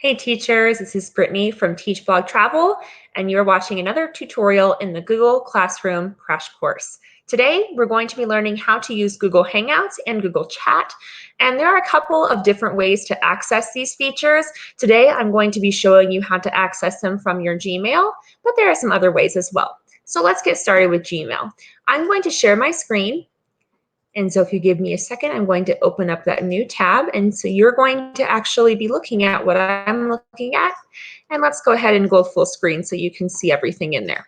Hey teachers, this is Brittany from Teach Blog Travel, and you're watching another tutorial in the Google Classroom Crash Course. Today, we're going to be learning how to use Google Hangouts and Google Chat, and there are a couple of different ways to access these features. Today, I'm going to be showing you how to access them from your Gmail, but there are some other ways as well. So let's get started with Gmail. I'm going to share my screen. And so if you give me a second, I'm going to open up that new tab. And so you're going to actually be looking at what I'm looking at. And let's go ahead and go full screen so you can see everything in there.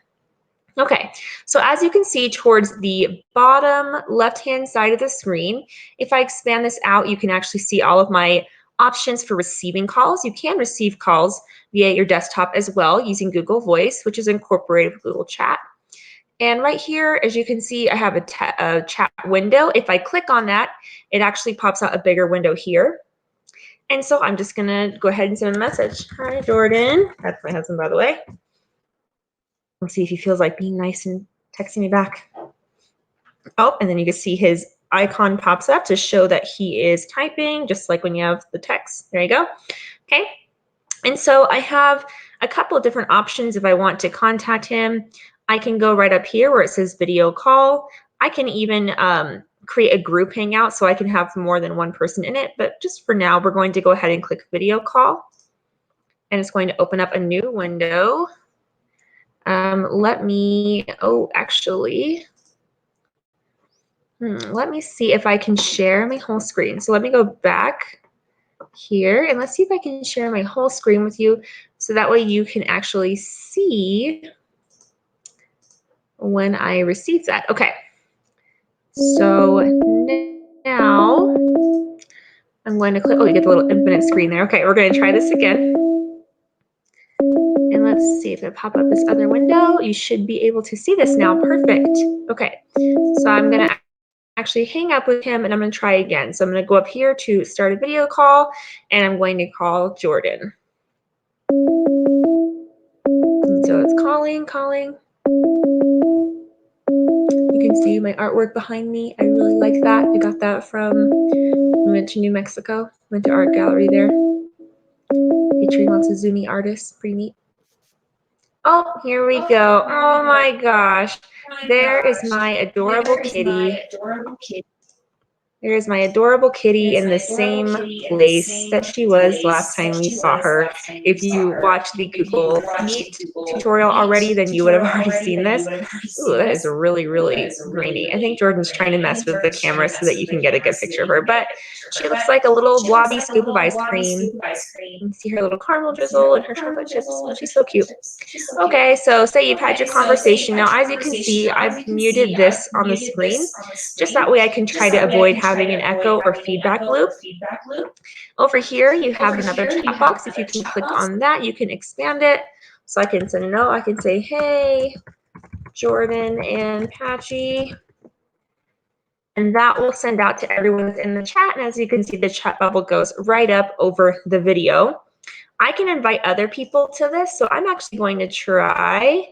Okay, so as you can see towards the bottom left-hand side of the screen, if I expand this out, you can actually see all of my options for receiving calls. You can receive calls via your desktop as well using Google Voice, which is incorporated with Google Chat. And right here, as you can see, I have a chat window. If I click on that, it actually pops out a bigger window here. And so I'm just gonna go ahead and send a message. Hi, Jordan. That's my husband, by the way. Let's see if he feels like being nice and texting me back. Oh, and then you can see his icon pops up to show that he is typing, just like when you have the text. There you go. Okay. And so I have a couple of different options if I want to contact him. I can go right up here where it says video call. I can even create a group hangout so I can have more than one person in it. But just for now, we're going to go ahead and click video call. And it's going to open up a new window. Let me see if I can share my whole screen. So let me go back here and let's see if I can share my whole screen with you so that way you can actually see when I receive that. Okay, so now I'm going to click, oh, you get the little infinite screen there. Okay, we're going to try this again. And let's see if it pop up this other window. You should be able to see this now. Perfect. Okay, so I'm going to actually hang up with him and I'm going to try again. So I'm going to go up here to start a video call and I'm going to call Jordan. And so it's calling. You can see my artwork behind me. I really like that. I got that from, I went to New Mexico, went to art gallery there, featuring lots of Zuni artists, pretty neat. Oh, here we go. Oh my gosh. There is my adorable kitty. There's my adorable kitty in the same place that she was last time we saw her. If you watched the Google Meet tutorial already, then you would have already seen this. Ooh, that is really, really grainy. I think Jordan's trying to mess with the camera so that you can get a good picture of her. But she looks like a little blobby scoop of ice cream. You can see her little caramel drizzle and her chocolate chips. Oh, she's so cute. Okay, so say you've had your conversation. Now, as you can see, I've muted this on the screen. Just that way I can try to avoid having an echo or feedback loop. Over here, you have another chat box. If you can click on that, you can expand it. So I can send a note. I can say, hey, Jordan and Patchy. And that will send out to everyone within the chat. And as you can see, the chat bubble goes right up over the video. I can invite other people to this. So I'm actually going to try.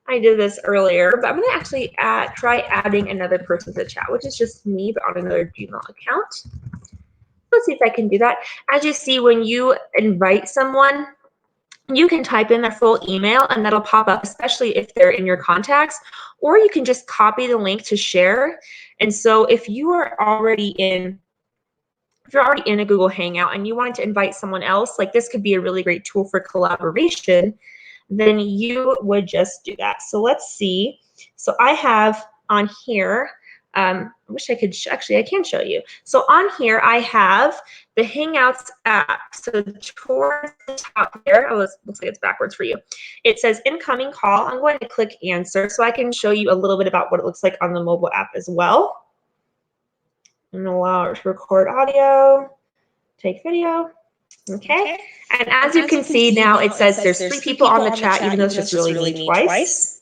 I did this earlier, but I'm going to actually try adding another person to the chat, which is just me, but on another Gmail account. Let's see if I can do that. As you see, when you invite someone, you can type in their full email and that'll pop up, especially if they're in your contacts, or you can just copy the link to share. And so if you're already in a Google Hangout and you wanted to invite someone else, like this could be a really great tool for collaboration, then you would just do that. So let's see. So I have on here, I wish I could, actually I can show you. So on here I have the Hangouts app. So towards the top here, oh, it looks like it's backwards for you. It says incoming call. I'm going to click answer so I can show you a little bit about what it looks like on the mobile app as well. And allow it to record audio, take video. Okay, and as you can see now, it says there's 3 people on the chat, even though it's just really me twice.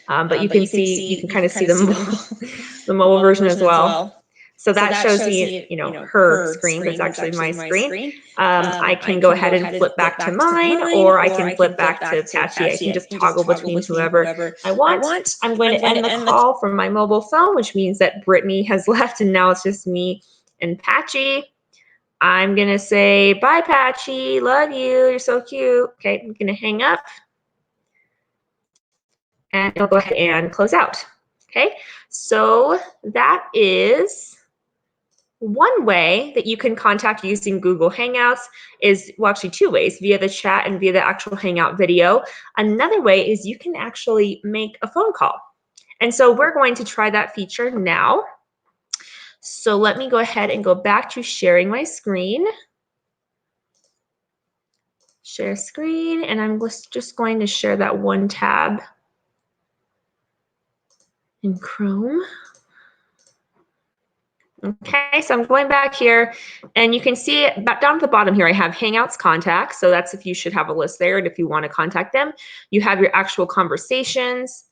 But you can see, you can kind of see the mobile version as well. So that shows the, her screen, but it's actually my screen. I can go ahead and flip back to mine, or I can flip back to Patchy. I can just toggle between whoever I want. I'm going to end the call from my mobile phone, which means that Brittany has left, and now it's just me and Patchy. I'm going to say, bye, Patchy. Love you. You're so cute. Okay, I'm going to hang up. And it'll go ahead and close out. Okay, so that is one way that you can contact using Google Hangouts is, well, actually two ways, via the chat and via the actual Hangout video. Another way is you can actually make a phone call. And so we're going to try that feature now. So let me go ahead and go back to sharing my screen. Share screen, and I'm just going to share that one tab in Chrome. Okay, so I'm going back here, and you can see down at the bottom here, I have Hangouts contacts. So that's if you should have a list there, and if you want to contact them. You have your actual conversations,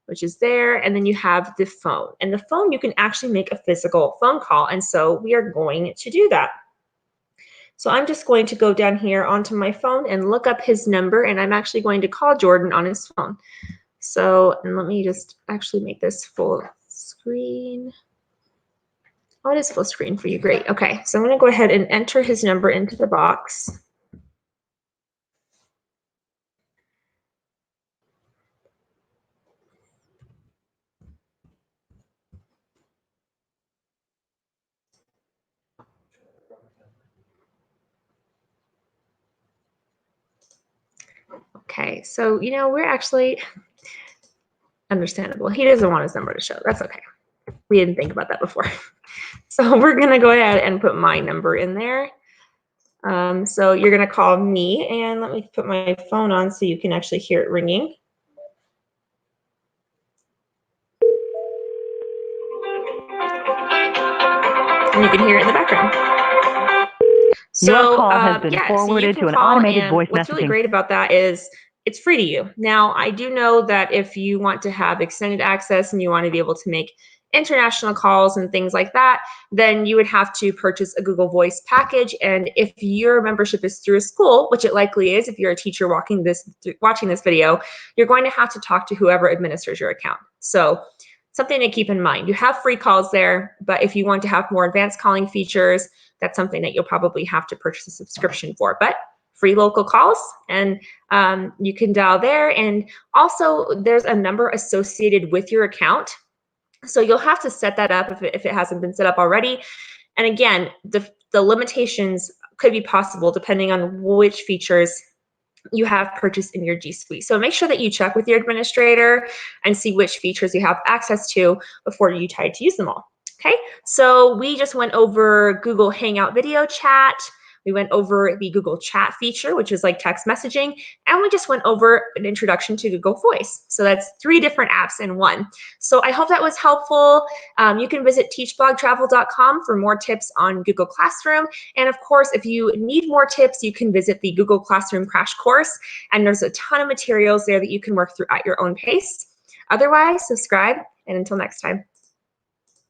which is there, and then you have the phone. And the phone, you can actually make a physical phone call, and so we are going to do that. So I'm just going to go down here onto my phone and look up his number, and I'm actually going to call Jordan on his phone. So, and let me just actually make this full screen. Oh, it is full screen for you. Great. Okay, so I'm going to go ahead and enter his number into the box. Okay, so, we're actually understandable. He doesn't want his number to show. That's okay. We didn't think about that before. So we're going to go ahead and put my number in there. So you're going to call me, and let me put my phone on so you can actually hear it ringing. And you can hear it in the background. So, your call has been forwarded to an automated voice messaging. What's really great about that is it's free to you. Now, I do know that if you want to have extended access and you want to be able to make international calls and things like that, then you would have to purchase a Google Voice package. And if your membership is through a school, which it likely is if you're a teacher watching this video, you're going to have to talk to whoever administers your account. So something to keep in mind. You have free calls there, but if you want to have more advanced calling features, that's something that you'll probably have to purchase a subscription for. But free local calls, and you can dial there. And also, there's a number associated with your account. So you'll have to set that up if it hasn't been set up already. And again, the limitations could be possible depending on which features you have purchased in your G Suite. So make sure that you check with your administrator and see which features you have access to before you decide to use them all. Okay, so we just went over Google Hangout video chat. We went over the Google Chat feature, which is like text messaging, and we just went over an introduction to Google Voice. So that's 3 different apps in one. So I hope that was helpful. You can visit teachblogtravel.com for more tips on Google Classroom. And of course, if you need more tips, you can visit the Google Classroom Crash Course, and there's a ton of materials there that you can work through at your own pace. Otherwise, subscribe, and until next time.